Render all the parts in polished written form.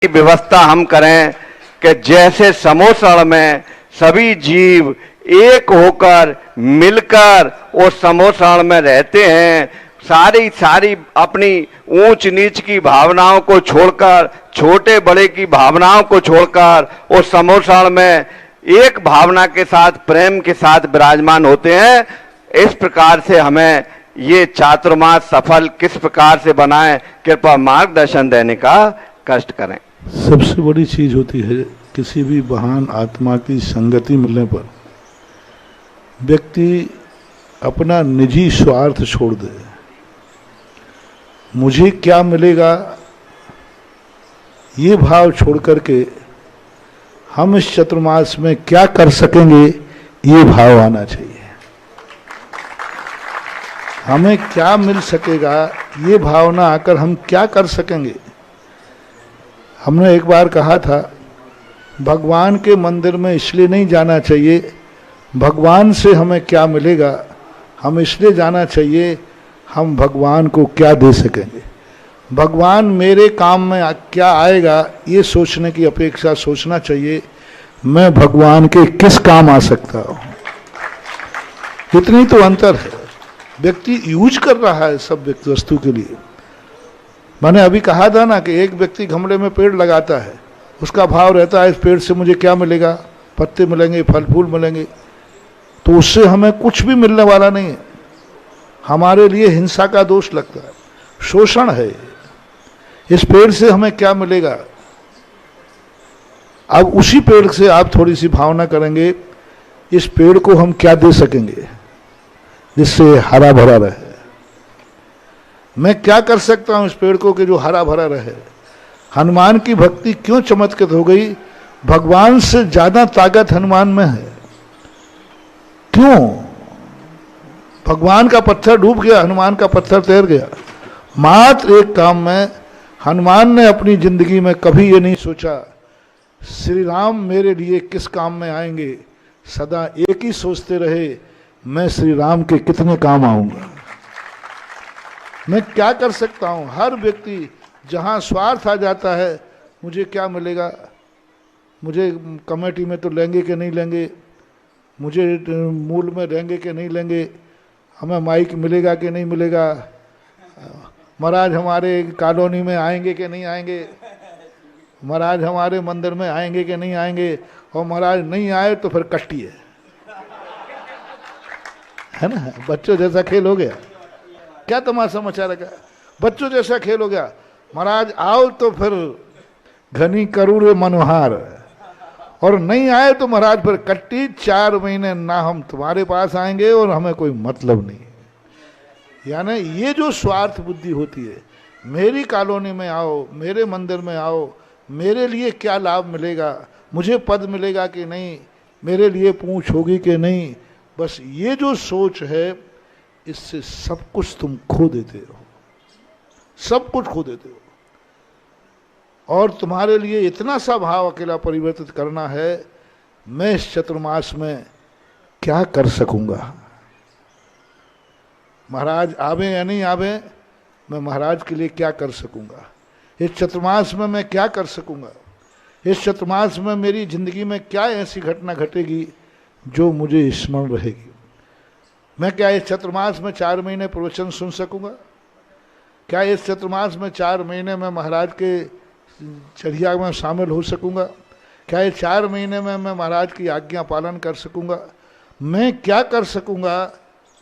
व्यवस्था हम करें कि जैसे समोसण में सभी जीव एक होकर मिलकर उस समोसण में रहते हैं, सारी अपनी ऊंच नीच की भावनाओं को छोड़कर, छोटे बड़े की भावनाओं को छोड़कर उस समोसण में एक भावना के साथ, प्रेम के साथ विराजमान होते हैं। इस प्रकार से हमें ये चातुर्मास सफल किस प्रकार से बनाएं, कृपया मार्गदर्शन देने का कष्ट करें। सबसे बड़ी चीज होती है किसी भी महान आत्मा की संगति मिलने पर व्यक्ति अपना निजी स्वार्थ छोड़ दे। मुझे क्या मिलेगा ये भाव छोड़ करके हम इस चतुर्मास में क्या कर सकेंगे ये भाव आना चाहिए। हमें क्या मिल सकेगा ये भावना आकर हम क्या कर सकेंगे। हमने एक बार कहा था भगवान के मंदिर में इसलिए नहीं जाना चाहिए भगवान से हमें क्या मिलेगा, हम इसलिए जाना चाहिए हम भगवान को क्या दे सकेंगे। भगवान मेरे काम में क्या आएगा ये सोचने की अपेक्षा सोचना चाहिए मैं भगवान के किस काम आ सकता हूँ। इतनी तो अंतर है। व्यक्ति यूज कर रहा है सब वस्तु के लिए। मैंने अभी कहा था ना कि एक व्यक्ति गमले में पेड़ लगाता है, उसका भाव रहता है इस पेड़ से मुझे क्या मिलेगा, पत्ते मिलेंगे, फल फूल मिलेंगे, तो उससे हमें कुछ भी मिलने वाला नहीं है। हमारे लिए हिंसा का दोष लगता है, शोषण है। इस पेड़ से हमें क्या मिलेगा। अब उसी पेड़ से आप थोड़ी सी भावना करेंगे इस पेड़ को हम क्या दे सकेंगे जिससे हरा भरा रहे। मैं क्या कर सकता हूं इस पेड़ को कि जो हरा भरा रहे। हनुमान की भक्ति क्यों चमत्कृत हो गई, भगवान से ज्यादा ताकत हनुमान में है। क्यों? भगवान का पत्थर डूब गया, हनुमान का पत्थर तैर गया। मात्र एक काम में हनुमान ने अपनी जिंदगी में कभी ये नहीं सोचा श्री राम मेरे लिए किस काम में आएंगे, सदा एक ही सोचते रहे मैं श्री राम के कितने काम आऊंगा, मैं क्या कर सकता हूं। हर व्यक्ति जहां स्वार्थ आ जाता है मुझे क्या मिलेगा, मुझे कमेटी में तो लेंगे कि नहीं लेंगे, मुझे मूल में लेंगे कि नहीं लेंगे, हमें माइक मिलेगा कि नहीं मिलेगा, महाराज हमारे कॉलोनी में आएंगे कि नहीं आएंगे, महाराज हमारे मंदिर में आएंगे कि नहीं आएंगे, और महाराज नहीं आए तो फिर कष्टी है ना। बच्चों जैसा खेल हो गया। क्या तमाशा मचा रखा, बच्चों जैसा खेल हो गया। महाराज आओ तो फिर घनी करूरे मनोहार, और नहीं आए तो महाराज फिर कट्टी 4 महीने ना हम तुम्हारे पास आएंगे और हमें कोई मतलब नहीं। यानी ये जो स्वार्थ बुद्धि होती है, मेरी कॉलोनी में आओ, मेरे मंदिर में आओ, मेरे लिए क्या लाभ मिलेगा, मुझे पद मिलेगा कि नहीं, मेरे लिए पूंछ होगी कि नहीं, बस ये जो सोच है इससे सब कुछ तुम खो देते हो, सब कुछ खो देते हो। और तुम्हारे लिए इतना सा भाव अकेला परिवर्तित करना है मैं इस चतुर्मास में क्या कर सकूंगा। महाराज आवे या नहीं आवे, मैं महाराज के लिए क्या कर सकूंगा। इस चतुर्मास में मैं क्या कर सकूंगा। इस चतुर्मास में मेरी जिंदगी में क्या ऐसी घटना घटेगी जो मुझे स्मरण रहेगी। मैं क्या इस चतुर्मास में 4 महीने प्रवचन सुन सकूंगा। क्या इस चतुर्मास में 4 महीने में महाराज के चर्या में शामिल हो सकूंगा। क्या इस 4 महीने में मैं महाराज की आज्ञा पालन कर सकूंगा। मैं क्या कर सकूंगा।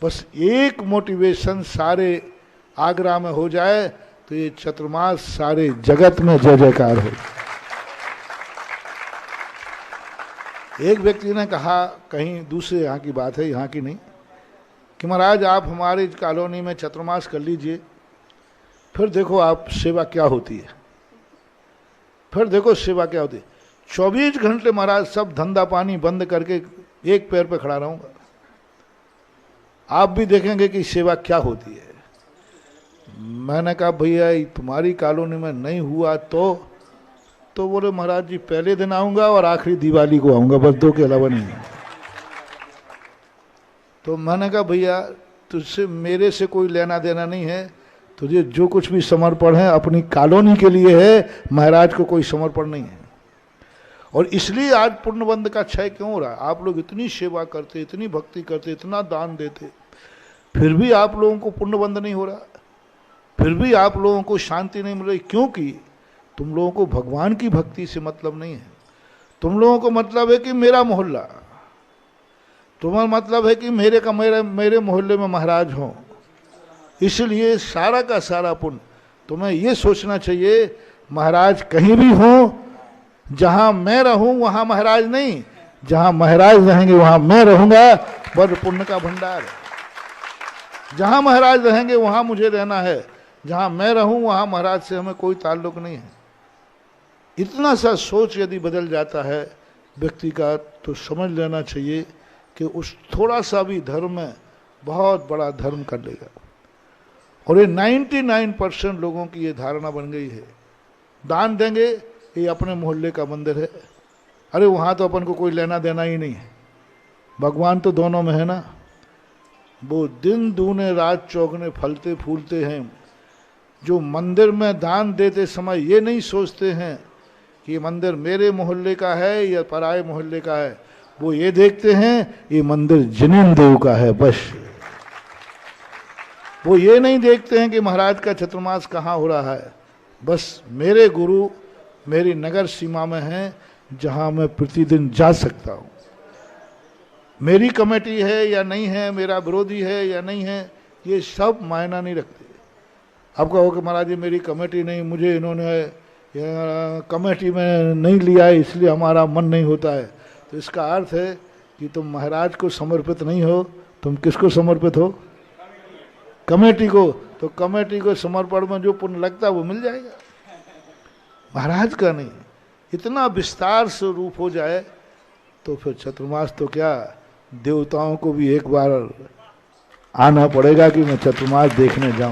बस एक मोटिवेशन सारे आगरा में हो जाए तो ये चतुर्मास सारे जगत में जय जयकार हो। एक व्यक्ति ने कहा, कहीं दूसरे यहाँ की बात है, यहाँ की नहीं, कि महाराज आप हमारी कॉलोनी में चतुर्मास कर लीजिए, फिर देखो आप सेवा क्या होती है, फिर देखो सेवा क्या होती है। 24 घंटे महाराज सब धंधा पानी बंद करके एक पैर पे खड़ा रहूंगा, आप भी देखेंगे कि सेवा क्या होती है। मैंने कहा भैया तुम्हारी कॉलोनी में नहीं हुआ तो बोले महाराज जी पहले दिन आऊंगा और आखिरी दिवाली को आऊंगा, बस 2 के अलावा नहीं। तो मैंने कहा भैया तुझसे मेरे से कोई लेना देना नहीं है, तुझे जो कुछ भी समर्पण है अपनी कॉलोनी के लिए है, महाराज को कोई समर्पण नहीं है। और इसलिए आज पुण्यबंध का क्षय क्यों हो रहा है? आप लोग इतनी सेवा करते, इतनी भक्ति करते, इतना दान देते, फिर भी आप लोगों को पुण्यबंध नहीं हो रहा, फिर भी आप लोगों को शांति नहीं मिल रही। क्योंकि तुम लोगों को भगवान की भक्ति से मतलब नहीं है। तुम लोगों को मतलब है कि मेरा मोहल्ला, तुम्हारा मतलब है कि मेरे मोहल्ले में महाराज हों। इसलिए सारा का सारा पुण्य तुम्हें ये सोचना चाहिए, महाराज कहीं भी हो, जहां मैं रहूं वहां महाराज नहीं, जहां महाराज रहेंगे वहां मैं रहूंगा। बड़ पुण्य का भंडार है। जहां महाराज रहेंगे वहां मुझे रहना है, जहां मैं रहूं वहां महाराज से हमें कोई ताल्लुक नहीं है। इतना सा सोच यदि बदल जाता है व्यक्ति का, तो समझ लेना चाहिए कि उस थोड़ा सा भी धर्म में बहुत बड़ा धर्म कर लेगा। और ये 99% लोगों की ये धारणा बन गई है, दान देंगे, ये अपने मोहल्ले का मंदिर है, अरे वहाँ तो अपन को कोई लेना देना ही नहीं है, भगवान तो दोनों में है ना। वो दिन दूने रात चौगने फलते फूलते हैं, जो मंदिर में दान देते समय ये नहीं सोचते हैं कि ये मंदिर मेरे मोहल्ले का है या पराये मोहल्ले का है, वो ये देखते हैं ये मंदिर जिनेन्द्र देव का है बस। वो ये नहीं देखते हैं कि महाराज का चतुर्मास कहाँ हो रहा है, बस मेरे गुरु मेरी नगर सीमा में हैं, जहाँ मैं प्रतिदिन जा सकता हूँ। मेरी कमेटी है या नहीं है, मेरा विरोधी है या नहीं है, ये सब मायना नहीं रखते। अब कहो कि महाराज जी मेरी कमेटी नहीं, मुझे इन्होंने कमेटी में नहीं लिया है इसलिए हमारा मन नहीं होता है, तो इसका अर्थ है कि तुम महाराज को समर्पित नहीं हो। तुम किसको समर्पित हो? कमेटी को। तो कमेटी को समर्पण में जो पुण्य लगता है वो मिल जाएगा, महाराज का नहीं। इतना विस्तार से रूप हो जाए तो फिर चतुर्मास तो क्या, देवताओं को भी एक बार आना पड़ेगा कि मैं चतुर्मास देखने जाऊं।